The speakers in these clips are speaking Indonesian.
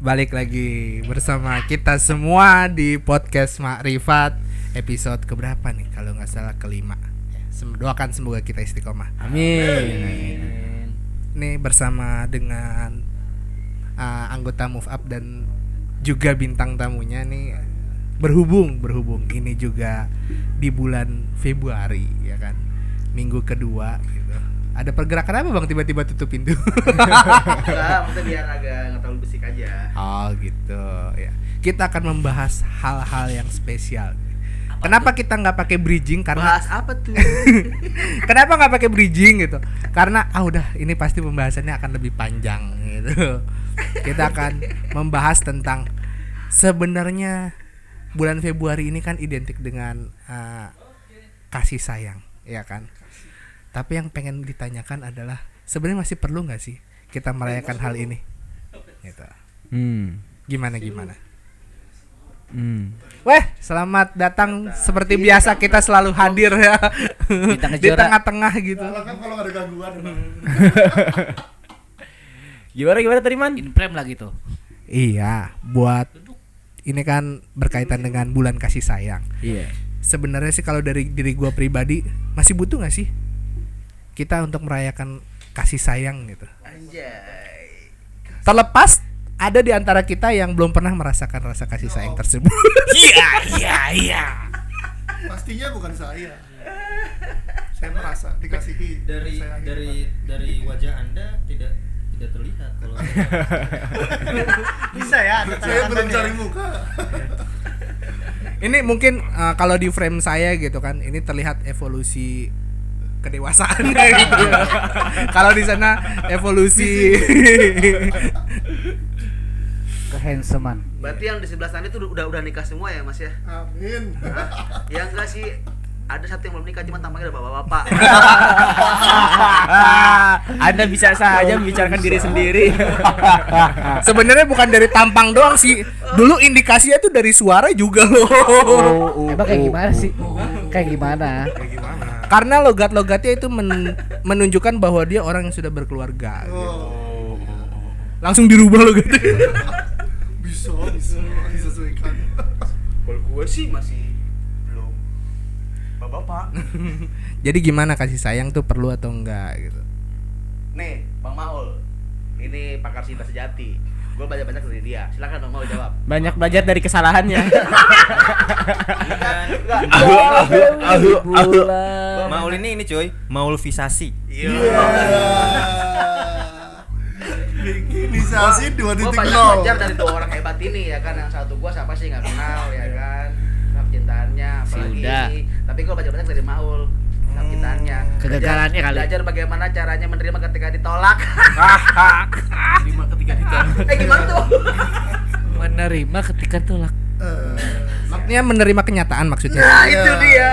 Balik lagi bersama kita semua di podcast Makrifat episode keberapa nih? Kalau nggak salah kelima. Doakan semoga kita istiqomah. Amin. Nih bersama dengan anggota Move Up dan juga bintang tamunya nih berhubung ini juga di bulan Februari ya kan, minggu kedua gitu. Ada pergerakan apa bang tiba-tiba tutup pintu? Enggak, maksudnya biar agak nggak terlalu berisik aja. Oh gitu ya. Kita akan membahas hal-hal yang spesial. Kenapa kita nggak pakai bridging? Karena Bahas apa tuh? kenapa nggak pakai bridging gitu? Karena udah ini pasti pembahasannya akan lebih panjang gitu. Kita akan membahas tentang sebenarnya bulan Februari ini kan identik dengan kasih sayang, ya kan? Tapi yang pengen ditanyakan adalah sebenarnya masih perlu nggak sih kita merayakan hal ini? Gitu. Gimana? Weh, selamat datang. Seperti biasa kita selalu hadir ya di tengah-tengah gitu. Kalau nggak ada gangguan. Gimana tadi man? Inframe lagi tuh. Iya, buat ini kan berkaitan dengan bulan kasih sayang. Iya. Sebenarnya sih kalau dari diri gua pribadi masih butuh nggak sih kita untuk merayakan kasih sayang gitu? Anjay. Terlepas ada di antara kita yang belum pernah merasakan rasa kasih sayang tersebut. Iya. Pastinya bukan saya. Saya merasa dikasihi. Dari wajah Anda tidak terlihat kalau Bisa ya. Saya belum cari muka. Ini mungkin kalau di frame saya gitu kan, ini terlihat evolusi kedewasaannya gitu. Kalau di sana evolusi Kehandsoman. Berarti yang di sebelah sana itu udah nikah semua ya, Mas ya? Amin. Hah? Ya enggak sih. Ada satu yang belum nikah cuma tampaknya udah bapak-bapak. Anda bisa saja membicarakan diri sendiri. sebenarnya bukan dari tampang doang sih. Dulu indikasinya tuh dari suara juga loh. Emang kayak gimana sih? Kayak gimana? Karena logat-logatnya itu menunjukkan bahwa dia orang yang sudah berkeluarga gitu. Langsung dirubah logatnya. Bisa disesuaikan. Kalau gue sih masih belum bapak-bapak. Jadi gimana kasih sayang tuh perlu atau enggak gitu? Nih, Bang Maul. Ini pakar cinta sejati. Gue belajar banyak dari dia. Silakan Bang Maul jawab. Banyak belajar dari kesalahannya. Maul ini cuy, maulvisasi. Iya. Bikinisasi 2.0. Gue banyak belajar dari dua orang hebat ini ya kan. Yang satu gue siapa sih nggak kenal ya kan. Cintaannya apalagi Sudah. ini. Tapi gue belajar banyak dari Maul. Cintaannya. Kegagalannya kali. Belajar bagaimana caranya menerima ketika ditolak. Terima ketika ditolak. Gimana tuh? Menerima ketika tolak. Maksudnya menerima kenyataan maksudnya. Nah, itu dia.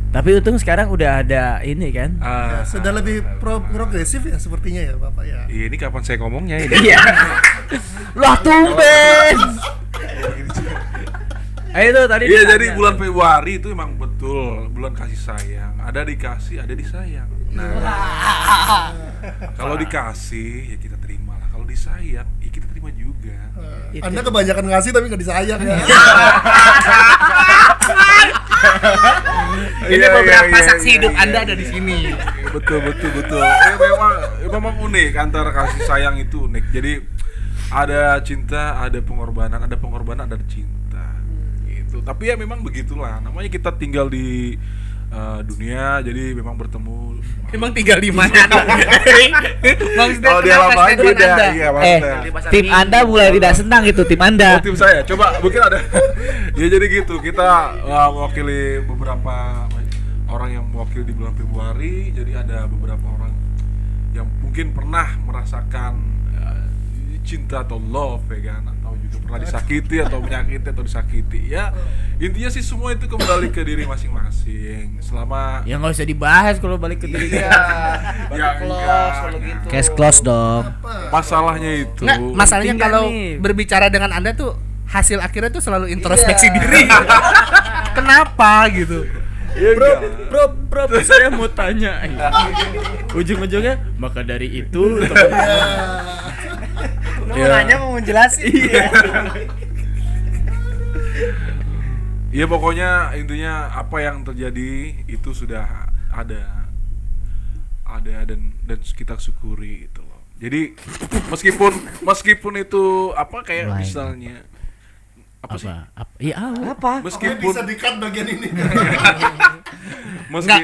Tapi untung sekarang udah ada ini kan. Ya, sudah lebih progresif ya sepertinya ya Bapak ya. Iya, ini kapan saya ngomongnya ini? Iya. Lah tumben. Ayo tuh tadi. Iya, ditanya. jadi bulan Februari itu emang betul bulan kasih sayang. Ada dikasih, ada disayang. Nah, kalau dikasih ya kita terima lah. Kalau disayang, ya kita terima juga. Anda kebanyakan ngasih tapi nggak disayang ya. Ini beberapa saksi hidup Anda ada di sini. Betul. Memang unik antara kasih sayang itu unik. Jadi ada cinta, ada pengorbanan, ada cinta. Gitu. Tapi ya memang begitulah. Namanya kita tinggal di dunia, jadi memang bertemu. Emang tinggal di mana? Maksudnya Kalau dia kenapa lama statement beda, Anda? iya maksudnya. Tim Anda mulai tidak senang itu tim Anda. Oh, tim saya, coba mungkin ada. Ya jadi gitu, kita mewakili beberapa orang yang mewakili di bulan Februari. Jadi ada beberapa orang yang mungkin pernah merasakan cinta atau love ya kan, atau juga pernah disakiti atau menyakiti atau disakiti ya. Intinya sih semua itu kembali ke diri masing-masing. Selama Ya nggak usah dibahas kalau balik ke diri dia. ya Close kalau gitu. Case close dong. masalahnya itu. Nggak, masalahnya Tinggal kalau nih. berbicara dengan Anda tuh hasil akhirnya tuh selalu introspeksi diri. Kenapa gitu? Ya, Bro, saya mau tanya. Ujung-ujungnya maka dari itu Lu Iya. mau nanya mau menjelasin. Iya pokoknya intinya apa yang terjadi itu sudah ada dan kita syukuri gitu loh. Jadi meskipun itu apa kayak Lain. misalnya apa sih? Iya, Apa? Oke, Meskipun bisa di-cut bagian ini. meski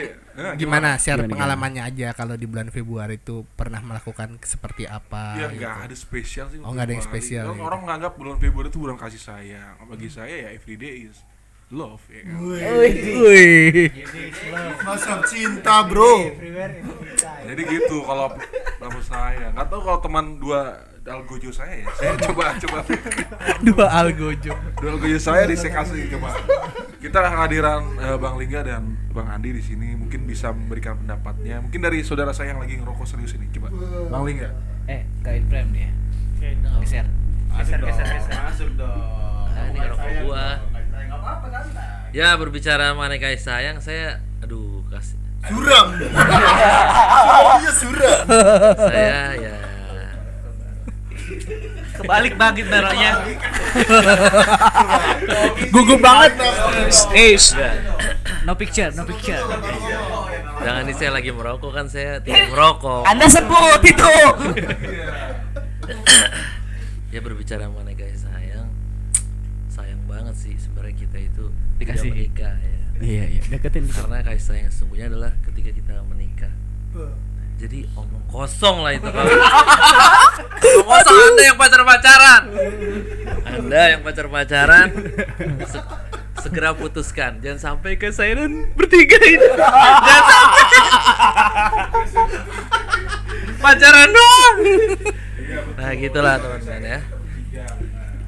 Gimana share pengalamannya aja kalau di bulan Februari itu pernah melakukan seperti apa? Ya gitu. nggak ada spesial sih. Oh, nggak ada yang Februari. spesial, Orang, gitu. orang menganggap bulan Februari itu bulan kasih sayang. Bagi saya ya everyday is love ya kan? Wih. Masa cinta, bro. Jadi gitu kalau saya nggak tahu kalau teman dua algojo saya ya. Saya coba Dua algojo. dua algojo saya saya kasih coba. Kita kehadiran Bang Lingga dan Bang Andi di sini mungkin bisa memberikan pendapatnya. Mungkin dari saudara saya yang lagi ngerokok serius ini. Coba Bang Lingga. Kain frame dia. Geser. Masuk dong. Nah, ini rokok gua. Enggak apa-apa santai. Ya berbicara mengenai kasih sayang, saya aduh kasih Suram. Semuanya suram. saya ya Kebalik banget naroknya. Gugup banget. No picture. jangan nih saya lagi merokok kan saya tidak merokok. Anda sebut itu. Ya berbicara mengenai kasih sayang banget sih sebenarnya kita itu Dikasih. tidak menikah ya. Iya, deketin. Karena kasih sayang yang sesungguhnya adalah ketika kita menikah. Jadi omong kosong lah itu kalau omong kosong. Anda yang pacaran segera putuskan, jangan sampai ke saya dan bertiga itu jangan sampai pacaran doang. Nah gitulah teman-teman ya.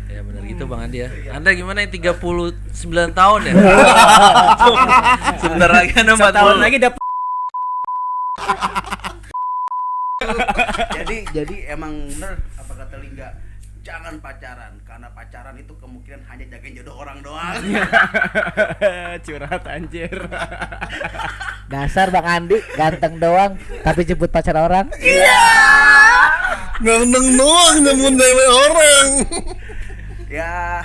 Ya benar gitu Bang Andi ya. Anda gimana yang 39 tahun ya? Sebentar lagi Anda 40 Tahun lagi dapat. Jadi emang bener apa kata Lingga, jangan pacaran karena pacaran itu kemungkinan hanya jagain jodoh orang doang. Curhat anjir. Dasar Bang Andi, ganteng doang tapi jemput pacar orang. Ngandeng doang nyambut cewek orang. Ya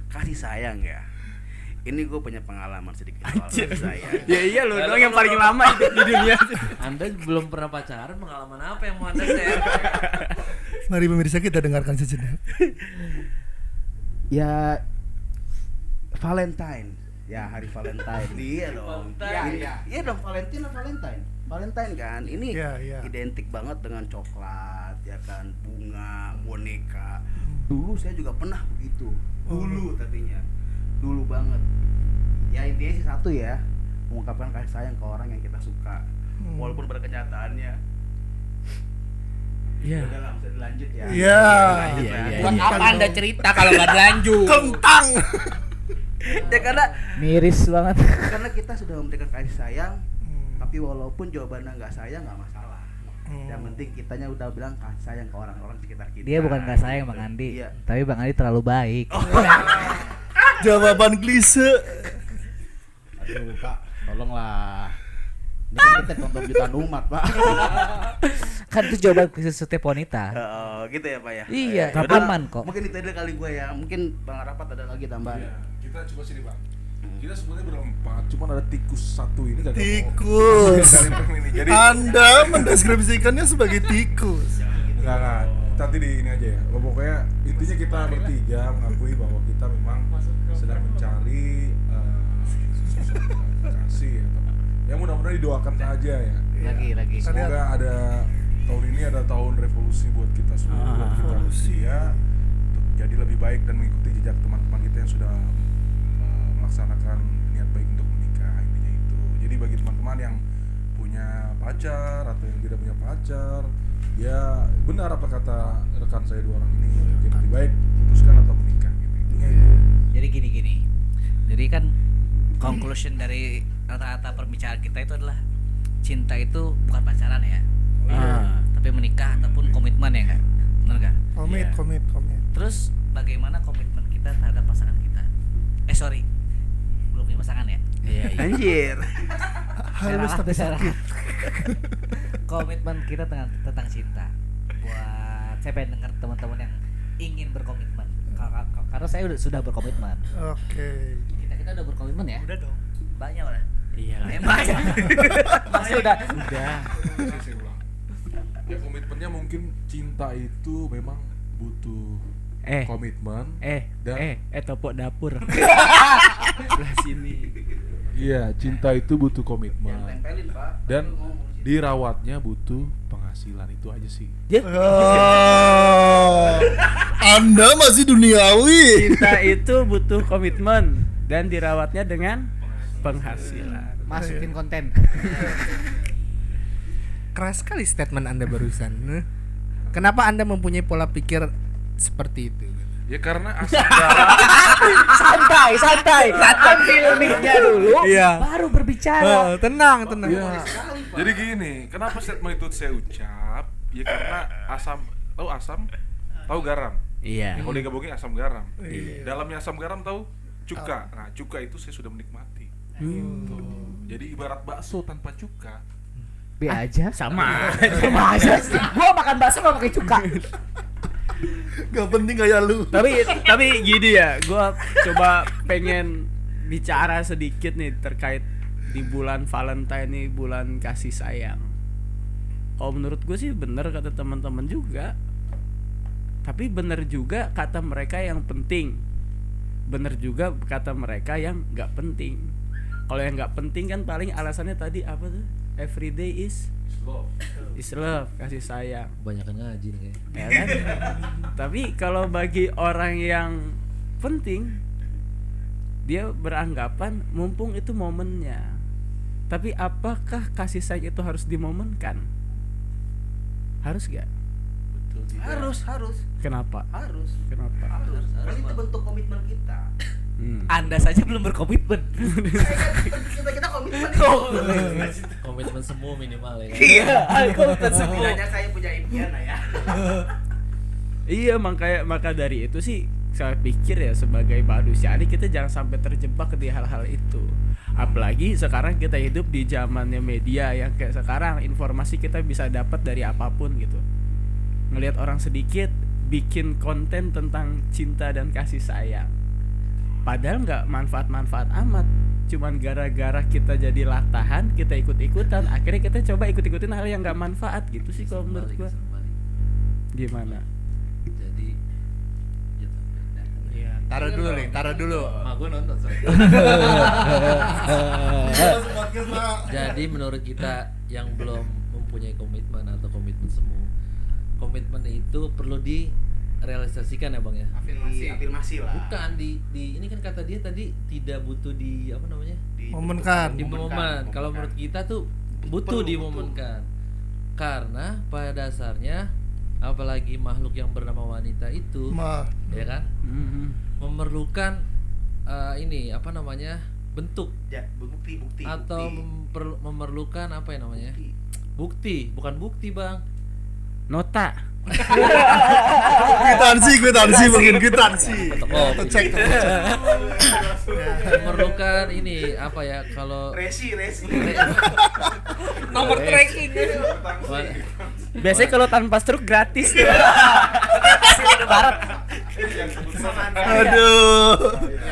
kasih sayang ya. Ini gue punya pengalaman sedikit soal kasih sayang. Ya iya lu doang yang paling lama hidup di dunia. Anda belum pernah pacaran, pengalaman apa yang mau Anda share? Mari pemirsa kita dengarkan sejenak. Ya Valentine. Ya hari Valentine. Iya dong. Iya dong Valentine kan. Ini Iya. identik banget dengan coklat, ya kan, bunga, boneka. Dulu saya juga pernah begitu. Dulu dulu banget. Ya intinya sih satu ya, mengungkapkan kasih sayang ke orang yang kita suka. Walaupun pada kenyataannya Iya. udah lah, bisa dilanjut ya. Iya. Lanjut ya. Buat apa Anda cerita kalau nggak dilanjut? Kentang. Ya karena Miris banget. kita sudah memberikan kasih sayang, tapi walaupun jawabannya nggak sayang nggak masalah. Yang penting kitanya udah bilang kasih sayang ke orang-orang sekitar kita. Dia bukan gak sayang Bang Andi, Iya. tapi Bang Andi terlalu baik. Jawaban klise. Aduh Pak, tolonglah. Ini kan kita tonton jutaan umat Pak. Kan itu jawaban khusus setiap wanita. Oh gitu ya Pak ya. Iya, Yaudah, aman kok. Mungkin itu aja kali gue ya. Mungkin Bang Arapat ada lagi tambahan. Iya, kita coba sini Bang. Kita sebenarnya berempat, cuman ada tikus satu ini gak Tikus. ini. Jadi Anda mendeskripsikannya sebagai tikus. enggak. Nanti di ini aja ya. Pokoknya intinya kita bertiga mengakui bahwa kita memang sedang mencari sosok kasih ya. Ya mudah-mudahan didoakan saja ya. Lagi. Semoga ada tahun ini ada tahun revolusi buat kita semua, buat kita manusia untuk jadi lebih baik dan mengikuti jejak teman-teman kita yang sudah melaksanakan niat baik untuk menikah, intinya itu. Jadi bagi teman-teman yang punya pacar atau yang tidak punya pacar, ya benar apa kata rekan saya dua orang ini, mungkin lebih baik putuskan atau menikah gitu. Intinya itu. Jadi gini. Jadi kan conclusion dari rata-rata perbicaraan kita itu adalah cinta itu bukan pacaran ya. Tapi menikah ataupun komitmen ya kan. Benar kan? Komit. Terus bagaimana komitmen kita terhadap pasangan kita? Belum punya pasangan ya? Iya. Anjir. Halus tapi sakit. Komitmen kita tentang cinta buat saya pengen dengar teman-teman yang ingin berkomitmen. Karena saya sudah berkomitmen. Oke. Kita udah berkomitmen ya? Udah dong. Banyak udah. Iya. Banyak. Masih udah. Saya ulang. Ya komitmennya mungkin cinta itu memang butuh komitmen dan topok dapur. Sebelah sini. iya cinta itu butuh komitmen Tempelin, Pak. dan dirawatnya butuh penghasilan, itu aja sih. Oh, Anda masih duniawi. Cinta itu butuh komitmen dan dirawatnya dengan penghasilan. Masukin konten. Keras sekali statement Anda barusan. Kenapa Anda mempunyai pola pikir seperti itu? Ya karena asam garam santai. Ambil mic-nya dulu. Iya. Baru berbicara. Tenang. ya. Jadi gini, kenapa statement itu saya ucap? Ya karena tahu garam. Iya. Kalau digabungin asam garam. Dalamnya asam garam tahu cuka. Nah, cuka itu saya sudah menikmati. Gitu. Jadi ibarat bakso tanpa cuka. B aja. Sama. Sama aja. Gua makan bakso gak pakai cuka. Gak penting kayak lu. tapi gini ya, gua coba pengen bicara sedikit nih terkait di bulan Valentine nih, bulan kasih sayang. Kalau menurut gue sih bener kata teman-teman juga, tapi bener juga kata mereka yang penting, bener juga kata mereka yang nggak penting. Kalau yang nggak penting kan paling alasannya tadi apa tuh? Everyday is love, kasih sayang. Kebanyakan ngaji nih kayak. Ya kan? Tapi kalau bagi orang yang penting, dia beranggapan mumpung itu momennya. Tapi apakah kasih sayang itu harus dimomenkan? Harus gak? Harus. Kenapa? Harus. Kenapa? Kan itu bentuk komitmen kita. Anda saja belum berkomitmen. Kita komitmen. Komitmen semua minimal ya. Iya, komitmen semua. Setidaknya saya punya impian lah ya. Iya, maka dari itu sih saya pikir ya sebagai manusia ini kita jangan sampai terjebak di hal-hal itu. Apalagi sekarang kita hidup di zamannya media yang kayak sekarang, informasi kita bisa dapat dari apapun gitu. Ngelihat orang sedikit bikin konten tentang cinta dan kasih sayang. Padahal nggak manfaat-manfaat amat. Cuman gara-gara kita jadi latahan, kita ikut-ikutan, akhirnya kita coba ikut-ikutin hal yang nggak manfaat gitu sih kalau menurut gua. Gimana? Jadi ya Iya, taruh dulu. mak gue nonton soalnya. Jadi menurut kita yang belum mempunyai komitmen atau komitmen semu, komitmen itu perlu direalisasikan ya bang ya. Afirmasi lah. Bukan di ini kan kata dia tadi tidak butuh di apa namanya, Momenkan. di momen. Kalau menurut kita tuh butuh dimomenkan, karena pada dasarnya apalagi makhluk yang bernama wanita itu ya kan memerlukan ini apa namanya bentuk Ya, bukti. atau memerlukan apa ya namanya bukti, bukan bukti bang, Nota. Kwitansi mungkin kwitansi. oh, Cek. memerlukan ini apa ya kalau Resi. Nomor tracking. Biasanya kalau tanpa struk gratis. Barat. Aduh.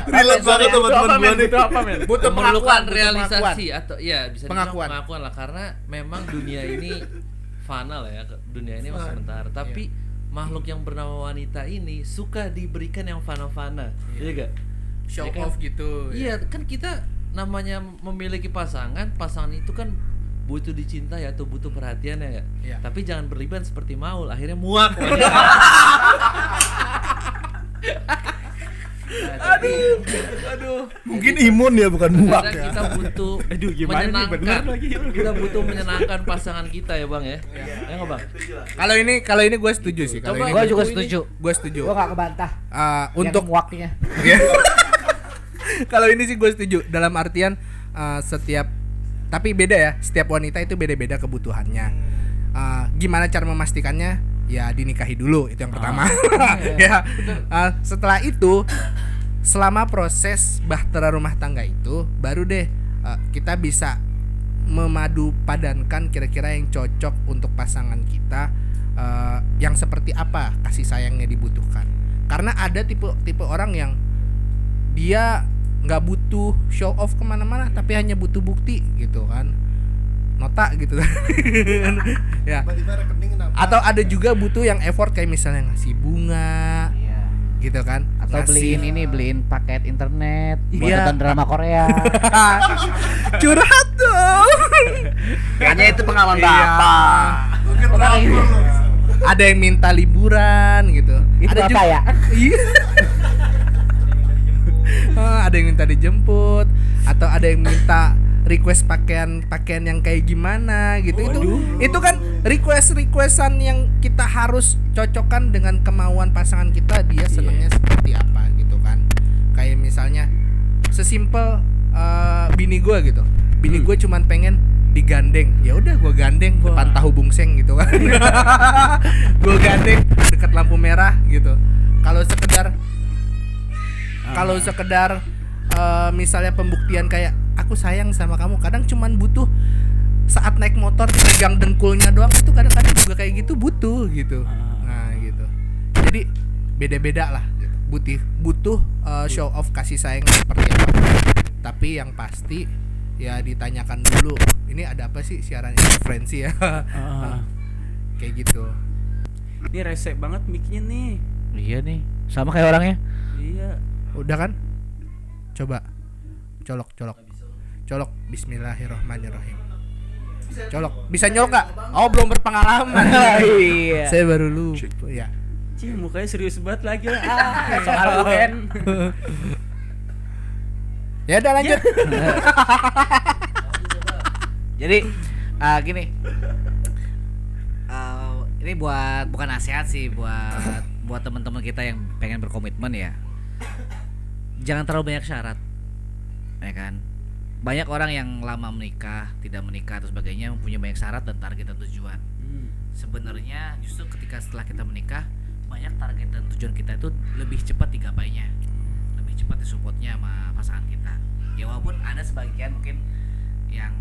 Relate banget teman-teman gua nih. Butuh apa men? Butuh memerlukan pengakuan, realisasi atau ya bisa dibilang Pengakuan. pengakuan lah, karena memang dunia ini fana lah ya, dunia ini masih sementara, tapi makhluk yang bernama wanita ini suka diberikan yang fana-fana, iya gak? Show Ya kan? off gitu. Iya kan, kita namanya memiliki pasangan itu kan butuh dicintai atau butuh perhatian ya gak? Iya. Tapi jangan berlebihan seperti Maul, akhirnya muak. Aduh. Mungkin imun ya bukan muak Kadang ya. kita butuh Aduh, gimana nih? Bener menyenangkan. lagi. Kita butuh menyenangkan pasangan kita ya bang ya. Ya nggak bang? Kalau ini gue setuju sih. Kalau Coba ini Gua Ini- juga setuju. gue setuju. Gua gak kebantah. Untuk yang muaknya. Iya. Kalau ini sih gue setuju. Dalam artian tapi beda ya. Setiap wanita itu beda-beda kebutuhannya. Gimana cara memastikannya? Ya dinikahi dulu, itu yang pertama. Ya. Setelah itu, selama proses bahtera rumah tangga itu, baru deh kita bisa memadu padankan kira-kira yang cocok untuk pasangan kita yang seperti apa kasih sayangnya dibutuhkan. Karena ada tipe orang yang dia nggak butuh show off kemana-mana, tapi hanya butuh bukti gitu kan, nota gitu kan. Ya. Tiba-tiba rekening kenapa? Atau ada juga butuh yang effort kayak misalnya ngasih bunga, gitu kan, Atau beliin paket internet buat Iya. nonton drama Korea. curhat dong. Kayaknya itu pengalaman Iya. bapak. Mungkin berapa? Ada yang minta liburan gitu. Itu ada apa ya? Iya. Ada yang minta dijemput, atau ada yang minta request pakaian yang kayak gimana gitu. Itu kan requestan yang kita harus cocokkan dengan kemauan pasangan kita, dia senangnya seperti apa gitu kan. Kayak misalnya sesimpel bini gue gitu. Bini gue cuman pengen digandeng, ya udah gue gandeng depan tahu bungseng gitu kan. Gue gandeng dekat lampu merah gitu. Kalau sekedar misalnya pembuktian kayak aku sayang sama kamu, kadang cuman butuh saat naik motor dipegang dengkulnya doang, itu kadang-kadang juga kayak gitu butuh gitu. Nah gitu. Jadi beda-beda lah gitu. Butuh show off kasih sayang seperti apa. Tapi yang pasti ya ditanyakan dulu, ini ada apa sih siaran interferensi ya. Kayak gitu. Ini resek banget mic-nya nih. Iya nih, sama kayak orangnya. Iya. Udah kan? Coba colok. Bismillahirrahmanirrahim. Colok. Bisa nyolok gak? Oh, belum berpengalaman. Iya. Saya baru lupa ya. Cih, mukanya serius banget lagi lah. Soal UN. Ya udah lanjut. Jadi gini, ini bukan nasihat sih buat teman-teman kita yang pengen berkomitmen ya. Jangan terlalu banyak syarat, ya kan? Banyak orang yang lama menikah, tidak menikah atau sebagainya mempunyai banyak syarat dan target dan tujuan. Sebenarnya justru ketika setelah kita menikah, banyak target dan tujuan kita itu lebih cepat digapainya, lebih cepat disupportnya sama pasangan kita. Ya walaupun ada sebagian mungkin yang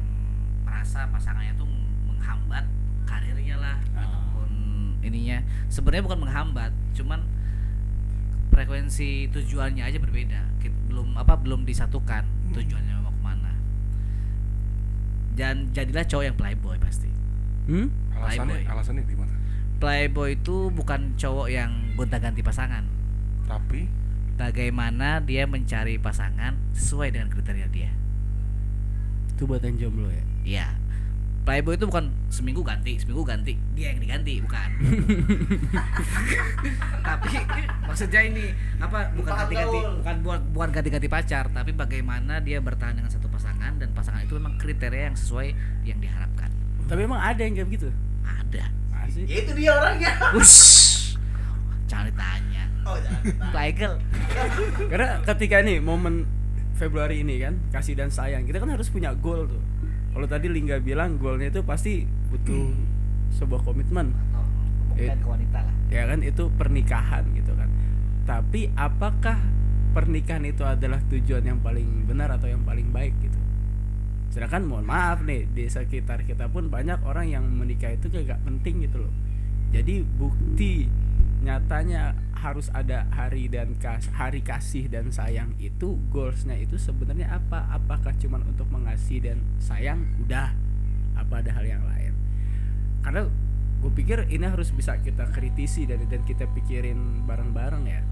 merasa pasangannya tuh menghambat karirnya lah ataupun ininya. Sebenarnya bukan menghambat, cuman frekuensi tujuannya aja berbeda. Belum disatukan tujuannya mau kemana. Dan jadilah cowok yang playboy pasti. Alasannya di mana? Playboy itu bukan cowok yang gonta-ganti pasangan, Tapi bagaimana dia mencari pasangan sesuai dengan kriteria dia. Itu buat yang jomblo ya. Iya. Playboy itu bukan seminggu ganti, dia yang diganti, bukan. Tapi maksudnya ini bukan ganti-ganti pacar, tapi bagaimana dia bertahan dengan satu pasangan dan pasangan itu memang kriteria yang sesuai yang diharapkan. Tapi emang ada yang kayak begitu? Ada. Asik. Ya itu dia orangnya. Ush. Jangan ditanya. Playgirl. Karena ketika nih momen Februari ini kan, kasih dan sayang, kita kan harus punya goal tuh. Kalau tadi Lingga bilang goalnya itu pasti butuh sebuah komitmen. Bukan ke wanita lah. Ya kan, itu pernikahan gitu kan. Tapi apakah pernikahan itu adalah tujuan yang paling benar atau yang paling baik gitu? Sedangkan mohon maaf nih, di sekitar kita pun banyak orang yang menikah itu kayak gak penting gitu loh. Jadi bukti nyatanya harus ada hari kasih dan sayang itu, goalsnya itu sebenarnya apa? Apakah cuma untuk mengasihi dan sayang udah, apa ada hal yang lain? Karena gue pikir ini harus bisa kita kritisi dan kita pikirin bareng-bareng ya.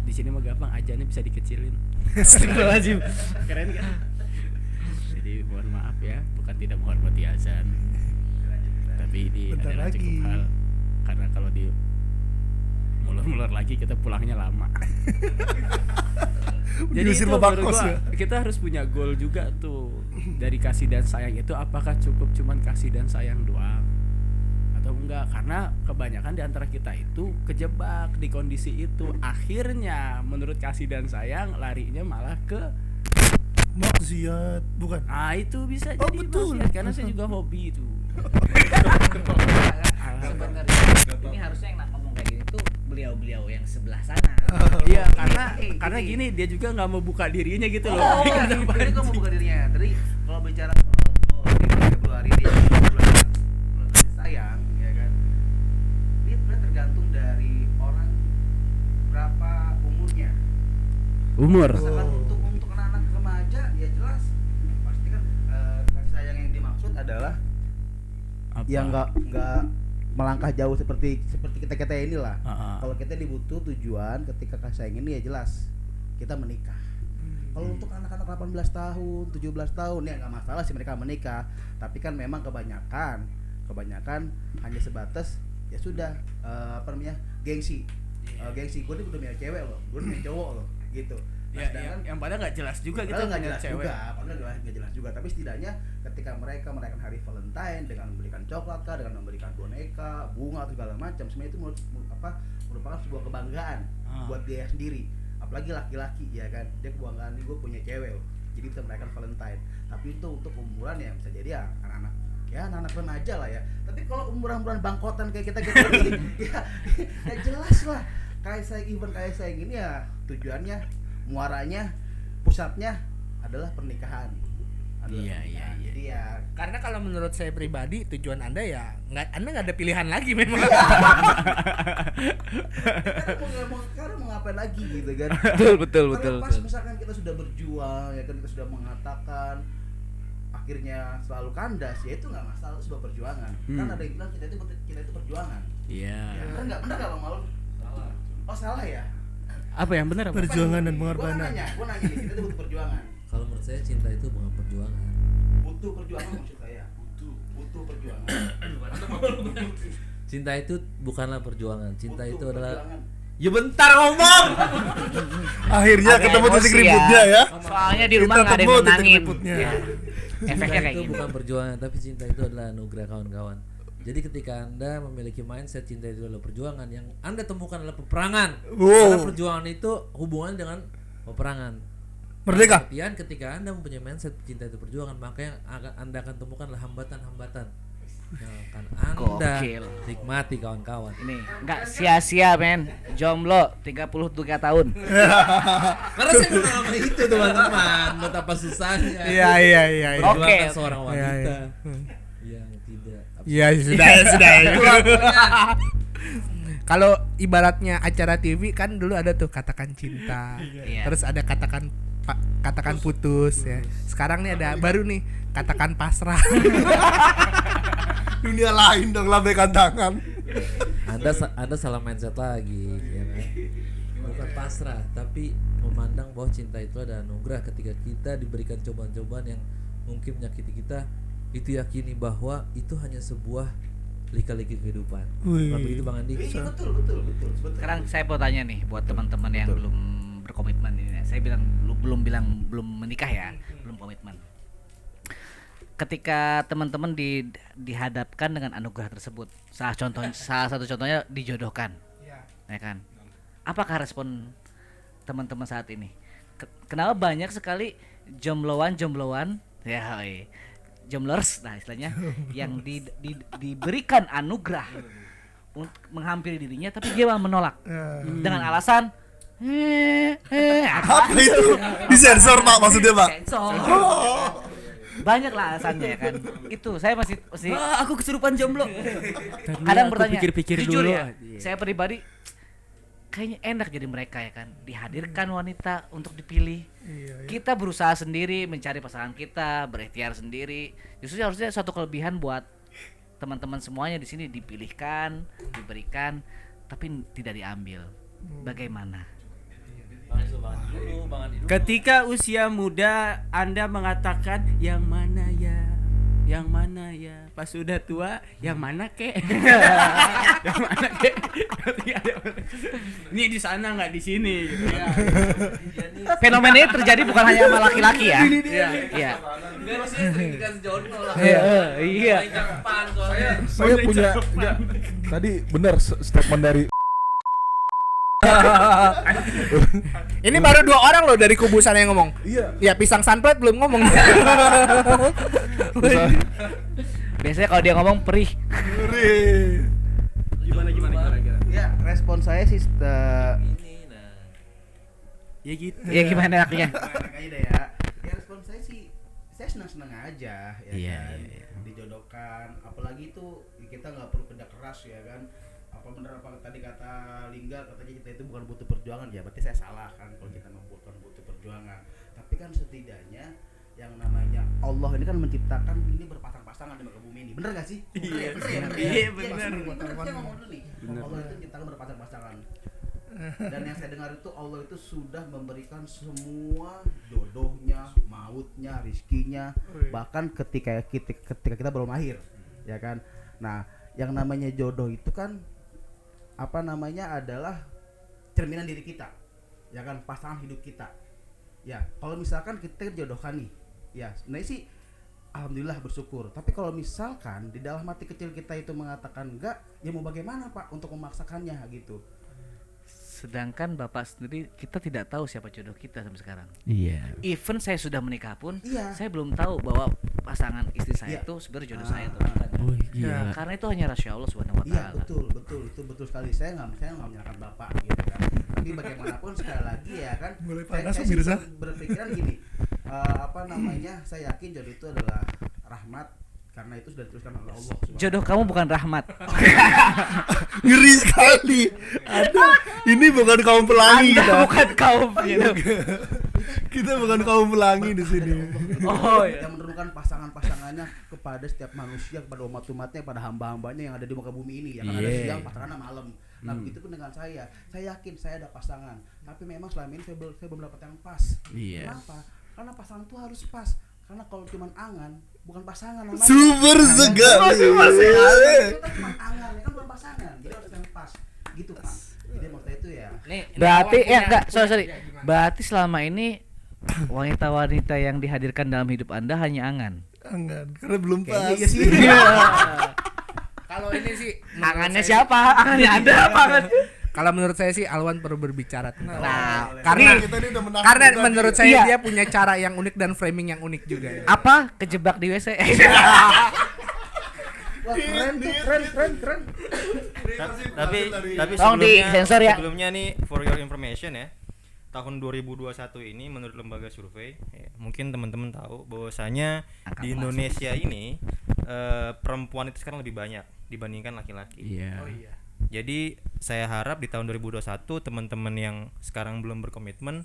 Di sini mah gampang, ajannya bisa dikecilin. Astagfirullahaladzim. Keren kan? Jadi mohon maaf ya, bukan tidak menghormati azan, tapi ini Bentar adalah lagi. cukup hal. Karena kalau di mulur-mulur lagi kita pulangnya lama. Jadi Diusir itu babak menurut kos gua, ya. kita harus punya goal juga tuh. Dari kasih dan sayang itu apakah cukup cuman kasih dan sayang doang atau enggak? Karena kebanyakan di antara kita itu kejebak di kondisi itu. Akhirnya menurut kasih dan sayang larinya malah ke Maksiat, bukan? itu bisa Oh, jadi betul. maksiat, karena saya juga hobi itu. Sebenarnya ini harusnya yang ngomong kayak gini tuh beliau-beliau yang sebelah sana. Iya, karena gini dia juga nggak mau buka dirinya gitu loh. Oh, Iya, jadi gue mau buka dirinya. Jadi kalau bicara soal Februari dia bulan kasih sayang, ya kan. Umur. Misalkan untuk anak-anak remaja ya jelas pasti kan kasih sayang yang dimaksud adalah yang nggak melangkah jauh seperti kita inilah. Kalau kita dibutuh tujuan ketika kasih sayang ini ya jelas kita menikah. Kalau untuk anak-anak 18 tahun, 17 tahun ya nggak masalah sih mereka menikah. Tapi kan memang kebanyakan hanya sebatas ya sudah gengsi. Gengsi gue udah punya cewek loh, gue udah punya cowok loh gitu. Nah, Ya, yang padahal nggak jelas juga kita nggak punya jelas cewek. juga, padahal nggak jelas juga. Tapi setidaknya ketika mereka merayakan hari Valentine dengan memberikan coklat kah, dengan memberikan boneka, bunga atau segala macam, sebenarnya itu merupakan sebuah kebanggaan buat dia sendiri. Apalagi laki-laki ya kan, dia kebanggaan nih gue punya cewek loh, jadi bisa merayakan Valentine. Tapi itu untuk umuran yang bisa jadi ya anak-anak remaja lah ya. Tapi kalau umuran bangkotan kayak kita ini ya jelas lah. Kayak saya ini ya tujuannya, muaranya, pusatnya adalah pernikahan. Iya. Jadi ya Karena kalau menurut saya pribadi tujuan Anda ya Anda nggak ada pilihan lagi memang. karena mau ngapain lagi gitu kan. Betul. Kalau pas misalkan kita sudah berjuang ya kan, kita sudah mengatakan akhirnya selalu kandas ya itu nggak masalah, sebuah perjuangan. Kan ada yang bilang kita itu perjuangan. Iya. Ya, bener nggak Bang Malun? Salah. Oh salah ya. Apa yang benar? Perjuangan dan Gua pengorbanan. nanya nih, kita itu butuh perjuangan. Kalau menurut saya cinta itu bukan perjuangan. Butuh perjuangan maksud saya. Butuh perjuangan. Cinta itu bukanlah perjuangan. Cinta Butuh itu adalah perjuangan. ya bentar ngomong. Akhirnya Agak ketemu titik emosi ributnya ya. Soalnya di rumah Kita nggak ada yang temu titik menangin. ributnya. Ya. Cinta Efeknya kayak itu gini. bukan perjuangan, tapi cinta itu adalah anugerah kawan-kawan. Jadi ketika Anda memiliki mindset cinta itu adalah perjuangan, yang Anda temukan adalah peperangan. Karena perjuangan itu hubungannya dengan peperangan. Merdeka. Artian ketika Anda mempunyai mindset cinta itu perjuangan, maka yang Anda akan temukan adalah hambatan-hambatan yang akan Anda Gokil. nikmati kawan-kawan. Ini nggak sia-sia men, jomblo 33 tahun. Karena saya mengalami itu teman-teman, betapa susahnya. Iya. Oke. Perjuangan seorang wanita Iya. yang tidak. Iya sudah. Kalau ibaratnya acara TV kan dulu ada tuh katakan cinta, Iya. terus ada katakan putus ya. Sekarang nih ada baru nih katakan pasrah. Dunia lain dong, lambaikan tangan. Anda salah mindset lagi, ya kan? Bukan pasrah, tapi memandang bahwa cinta itu ada anugerah. Ketika kita diberikan cobaan-cobaan yang mungkin menyakiti kita, itu yakini bahwa itu hanya sebuah lika-liku kehidupan. Kalau begitu Bang Andi? Iya betul. Sekarang saya mau tanya nih buat teman-teman yang belum berkomitmen ini. Saya belum menikah ya, belum komitmen. Ketika teman-teman dihadapkan dengan anugerah tersebut, salah satu contohnya dijodohkan, ya kan? Apakah respon teman-teman saat ini? Kenapa banyak sekali jombloan, ya, jomblers, nah istilahnya, yang diberikan anugerah untuk menghampiri dirinya, tapi dia malah menolak dengan alasan Apa itu? Disensor Pak maksudnya Pak? sensor. Banyak lah alasannya ya kan. Itu saya masih Aku kesurupan jomblo. kadang aku bertanya. pikir-pikir Jujur dulu. ya, saya pribadi kayaknya enak jadi mereka ya kan. Dihadirkan wanita untuk dipilih. Kita berusaha sendiri mencari pasangan kita, berikhtiar sendiri. Justru harusnya suatu kelebihan buat teman-teman semuanya di sini, dipilihkan, diberikan, tapi tidak diambil. Bagaimana? Ketika usia muda Anda mengatakan yang mana ya? Pas sudah tua yang mana kek? Yang mana kek? Ini di sana nggak di sini gitu. Fenomena ini terjadi bukan hanya sama laki-laki ya. Iya. Iya. Saya punya tadi benar statement dari Ini baru 2 orang loh dari kubu sana yang ngomong. iya. Ya pisang sunplate belum ngomong. Biasanya kalau dia ngomong perih. Gimana kira-kira? Ya, respon saya sih Ya gitu. Ya gimana akhirnya? kayaknya deh ya. Ya respon saya sih saya senang-senang aja ya Iya, kan. iya. Dijodohkan, apalagi itu kita nggak perlu kerja keras ya kan. apa benar apa tadi kata Linggar, katanya kita itu bukan butuh perjuangan, ya berarti saya salah kan kalau kita bukan butuh perjuangan. Tapi kan setidaknya yang namanya Allah ini kan menciptakan ini berpasang-pasangan di muka bumi ini, bener gak sih? Iya, bener. Saya ngomong dulu nih, Allah itu menciptakan berpasang-pasangan. Dan yang saya dengar itu Allah itu sudah memberikan semua jodohnya, mautnya, rizkinya, bahkan ketika kita belum lahir, ya kan. Nah, yang namanya jodoh itu kan apa namanya adalah cerminan diri kita, ya kan, pasangan hidup kita. Ya, kalau misalkan kita jodohkan nih, ya sebenarnya sih alhamdulillah bersyukur. Tapi kalau misalkan di dalam hati kecil kita itu mengatakan enggak, ya mau bagaimana Pak untuk memaksakannya gitu. Sedangkan Bapak sendiri, kita tidak tahu siapa jodoh kita sampai sekarang. Iya. Even saya sudah menikah pun, Iya. saya belum tahu bahwa pasangan istri saya Iya. itu sebenarnya jodoh saya atau bukan. Oh, iya. Karena itu hanya rahasia Allah Subhanahu wa Iya taala. betul itu betul sekali. Saya nggak menyalahkan Bapak gitu kan. Tapi bagaimanapun sekali lagi ya kan. Mulai saya panas, sih pemirsa. berpikiran gini, apa namanya? Saya yakin jodoh itu adalah rahmat karena itu sudah dituliskan oleh Allah. Jodoh kamu bukan rahmat. Ngeri sekali. Aduh, ini bukan kaum pelangi kita. Bukan kaum gitu. Kita bukan kaum pelangi di sini. Oh iya. Yang menurunkan pasangan-pasangannya kepada setiap manusia, kepada umat-umatnya, kepada hamba-hambanya yang ada di muka bumi ini. Ya kan ada siang, pasangannya malam. Nah begitu pun dengan saya yakin saya ada pasangan. Tapi memang selama ini saya belum dapat yang pas. Iya. Kenapa? Karena pasangan itu harus pas. Karena kalau cuma angan, bukan pasangan namanya. Super sekali. Itu kan cuma angan, ya kan bukan pasangan. Jadi harus yang pas. Gitu Pak. Jadi maksudnya itu ya. Nih, berarti sorry. Berarti selama ini wanita-wanita yang dihadirkan dalam hidup Anda hanya angan. Angan, karena belum pas. Kayaknya iya sih. Kalau ini sih Angannya siapa? Angannya Anda apa angan? Kalau menurut saya sih Alwan perlu berbicara tentang. Nah, karena kita ini udah menang. karena menurut saya Iya. dia punya cara yang unik dan framing yang unik juga. Ya. Apa? Kejebak di WC. Wah, keren tuh, keren. Tapi Tolong di sensor ya. sebelumnya nih for your information ya. Tahun 2021 ini menurut lembaga survei mungkin teman-teman tahu bahwasanya di Indonesia ini perempuan itu sekarang lebih banyak dibandingkan laki-laki. Iya. Jadi saya harap di tahun 2021 teman-teman yang sekarang belum berkomitmen,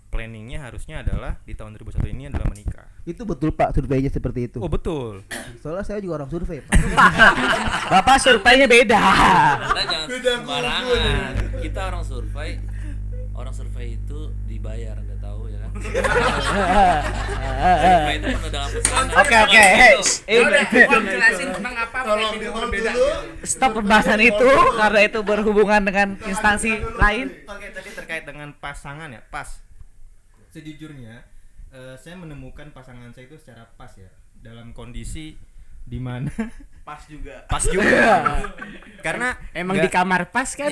planningnya harusnya adalah di tahun 2021 ini adalah menikah. Itu betul Pak, surveinya seperti itu. Oh betul. Soalnya saya juga orang survei Pak. Bapak surveinya beda. Kita jangan sembarangan. Kita orang survei. Orang survei itu dibayar, Anda tahu ya kan? Survei itu penuh dengan pesan. Oke. jelasin tentang apa Tolong di hold dulu. Stop pembahasan itu karena itu berhubungan dengan instansi lain. Oke, tadi terkait dengan pasangan ya, pas. Sejujurnya, saya menemukan pasangan saya itu secara pas ya, dalam kondisi di mana Pas juga. pas juga. Karena Emang di kamar pas kan?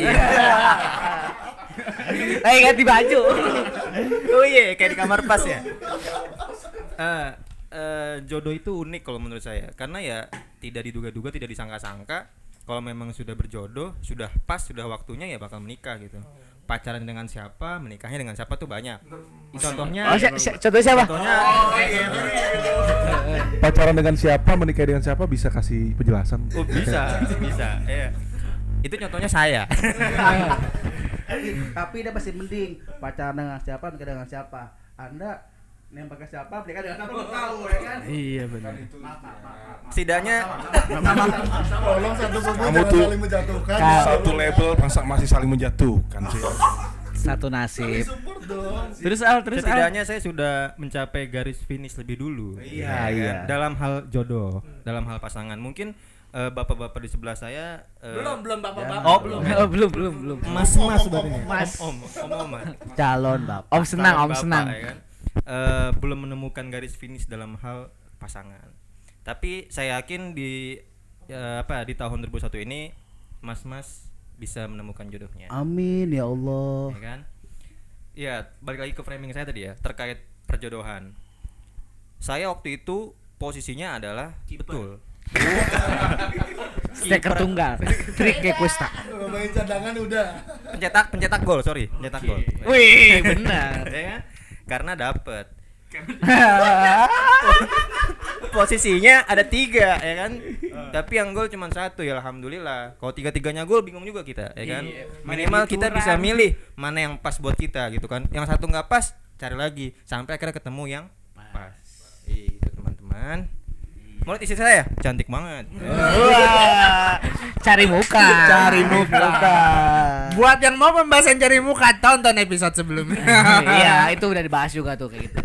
Ganti baju. oh iya, kayak di kamar pas ya. Jodoh itu unik kalau menurut saya, karena ya tidak diduga-duga, tidak disangka-sangka. Kalau memang sudah berjodoh, sudah pas, sudah waktunya ya bakal menikah gitu. Pacaran dengan siapa, menikahnya dengan siapa tuh banyak. Contohnya, Contoh siapa? Pacaran dengan siapa, menikah dengan siapa, bisa kasih penjelasan? oh bisa. Iya. Itu contohnya saya. Tapi dia masih mending pacaran dengan siapa, menikah dengan siapa. Anda nembak ke siapa, menikah dengan siapa belum tahu ya kan? Iya benar. Maaf. Setidaknya Tolong satu Kamu jangan tuh- saling menjatuhkan. Satu label masih saling menjatuhkan sih. Satu nasib. Support dong. Terus Al. setidaknya saya sudah mencapai garis finish lebih dulu. Iya, Ya iya. kan? Dalam hal jodoh, dalam hal pasangan. Mungkin bapak-bapak di sebelah saya Belum bapak-bapak. Oh, Belum. mas sebenarnya. Mas. Om. Calon Bapak. Om senang. Bapak, ya kan? Belum menemukan garis finish dalam hal pasangan. Tapi saya yakin di tahun 2021 ini mas-mas bisa menemukan jodohnya. Amin ya Allah. Ya kan? Ya, balik lagi ke framing saya tadi ya, terkait perjodohan. Saya waktu itu posisinya adalah betul. Steker tunggal. Trik Kuesta. Main cadangan udah. pencetak gol, pencetak gol. Wih, benar. Ya kan? Karena dapet posisinya ada 3 ya kan. Tapi yang gol cuma 1 ya alhamdulillah. Kalau 3-3-nya gol bingung juga kita ya kan. Minimal kita bisa milih mana yang pas buat kita gitu kan. Yang satu nggak pas cari lagi sampai akhirnya ketemu yang pas. Itu teman-teman. Menurut istri saya cantik banget. Wah, cari muka. Cari muka. Buat yang mau pembahasan cari muka, tonton episode sebelumnya. Iya, itu udah dibahas juga tuh kayak gitu.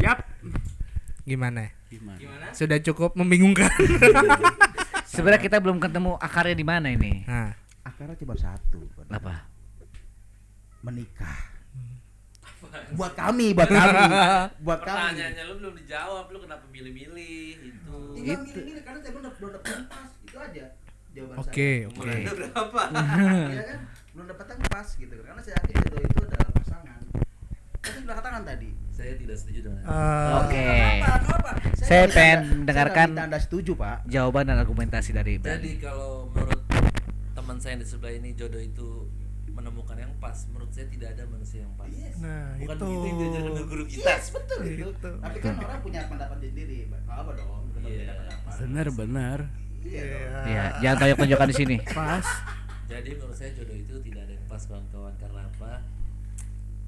Yap. Gimana? Sudah cukup membingungkan. Sebenarnya kita belum ketemu akarnya di mana ini. Nah, Akarnya cuma satu. Apa? Menikah. Buat kami. Buat kami. Pertanyaannya lu belum dijawab, lu kenapa milih-milih itu? Tinggal milih-milih karena saya belum dapat yang pas. Itu aja jawaban oke. Ada berapa? Iya kan? Belum dapat yang pas gitu. Karena saya yakin jodoh itu adalah pasangan. Kan sudah katakan tadi. Saya tidak setuju dengan Oke. Kenapa? Saya pengen mendengarkan Anda setuju, Pak. jawaban dan argumentasi dari Jadi Bang. kalau menurut teman saya yang di sebelah ini jodoh itu menemukan yang pas, menurut saya tidak ada manusia yang pas. Nah, Bukan itu. begitu yang diajarkan oleh guru kita. Yes, betul itu. Tapi kan orang punya pendapat sendiri. Apa dong? Iya. Benar. Iya. dong. Iya, jangan tonjok-tonjokan di sini. Pas. Jadi menurut saya jodoh itu tidak ada yang pas kawan-kawan, karena apa?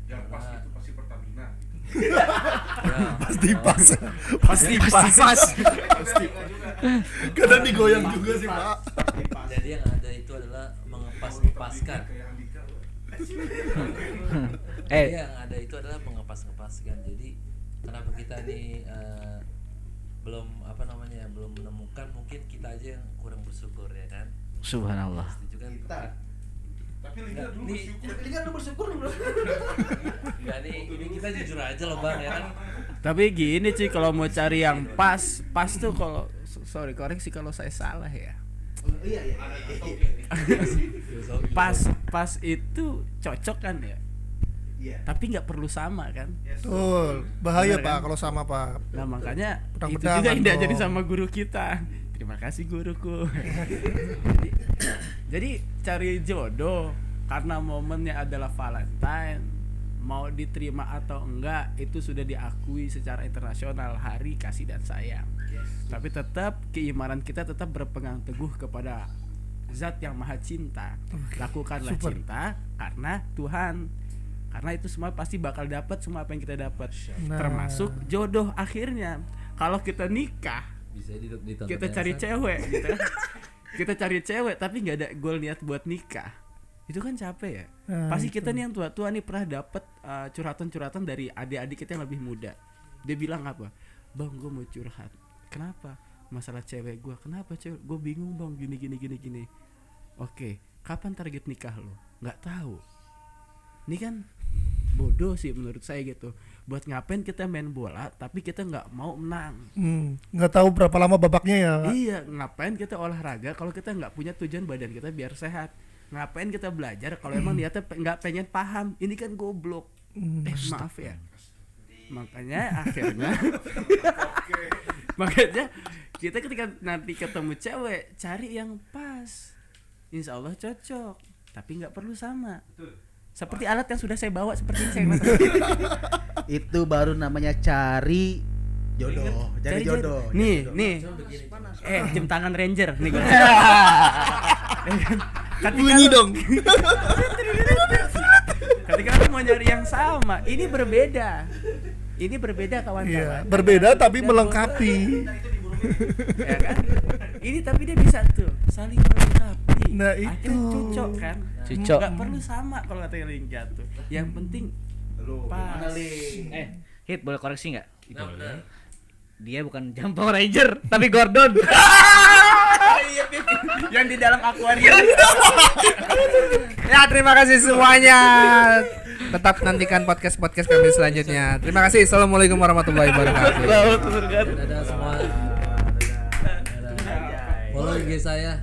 Yang pas itu pasti Pertamina. Ya, Pasti pas. Pasti pas. Kadang digoyang juga sih, Pak. Jadi yang ada itu adalah mengepas-ngepaskan. Jadi yang ada itu adalah mengepas-ngepaskan. Jadi kenapa kita nih belum belum menemukan, mungkin kita aja yang kurang bersyukur ya kan. Subhanallah. Setuju kan? Kita. Tapi Liga dulu bersyukur. Tapi kan lu bersyukur belum? Enggak nih, ini kita jujur aja loh Bang ya kan. Tapi gini sih, kalau mau cari yang pas tuh kalau sorry koreksi kalau saya salah ya. Iya. Pas itu cocok kan ya. Iya. Tapi nggak perlu sama kan. Betul. Bahaya, Bener, Pak, kan? kalau sama, Pak. Nah makanya itu Pedang-pedangan juga indah dong. jadi sama guru kita. Terima kasih guruku. Jadi cari jodoh karena momennya adalah Valentine, mau diterima atau enggak itu sudah diakui secara internasional hari kasih dan sayang. Tapi tetap keimanan kita tetap berpegang teguh kepada Zat yang Maha Cinta. Lakukanlah super. cinta karena Tuhan. Karena itu semua pasti bakal dapat semua apa yang kita dapat. Nah. Termasuk jodoh akhirnya. Kalau kita nikah, Bisa ditonton. kita cari cewek gitu. Kita cari cewek tapi nggak ada goal niat buat nikah. Itu kan capek ya. Nah, Pasti itu. kita nih yang tua-tua nih pernah dapat curhatan-curhatan dari adik-adik kita yang lebih muda. Dia bilang apa? Bang, gue mau curhat. Kenapa? Masalah cewek gue. Kenapa cewek? Gue bingung bang. Gini. Oke, kapan target nikah lo? Nggak tahu. Ini kan bodoh sih menurut saya gitu. Buat ngapain kita main bola tapi kita nggak mau menang? Nggak tahu berapa lama babaknya ya. Iya, ngapain kita olahraga kalau kita nggak punya tujuan badan kita biar sehat? Ngapain kita belajar kalau emang niatnya nggak pengen paham? Ini kan goblok. Maaf ya. Makanya akhirnya kita ketika nanti ketemu cewek cari yang pas. Insya Allah cocok, tapi nggak perlu sama. Seperti alat yang sudah saya bawa seperti ini saya katakan. Itu baru namanya cari jodoh. Cari jodoh. Nih. Jam tangan Ranger nih gua. Bunyi dong. Ketika lu mau nyari yang sama, ini berbeda. Ini berbeda kawan-kawan. Iya, berbeda tapi melengkapi. Ya kan? Ini tapi dia bisa tuh saling melengkapi. Nah, Akhirnya itu. cocok kan? Cocok. Nggak perlu sama kalau katanya Lingga tuh. Yang penting pas. Hit, boleh koreksi nggak? Nah, benar. Dia bukan Jampong Ranger, tapi Gordon. Yang di dalam akuarium. Ya, terima kasih semuanya. Tetap nantikan podcast kami selanjutnya. Terima kasih. Assalamualaikum warahmatullahi wabarakatuh. Dadah semua. Follow IG saya.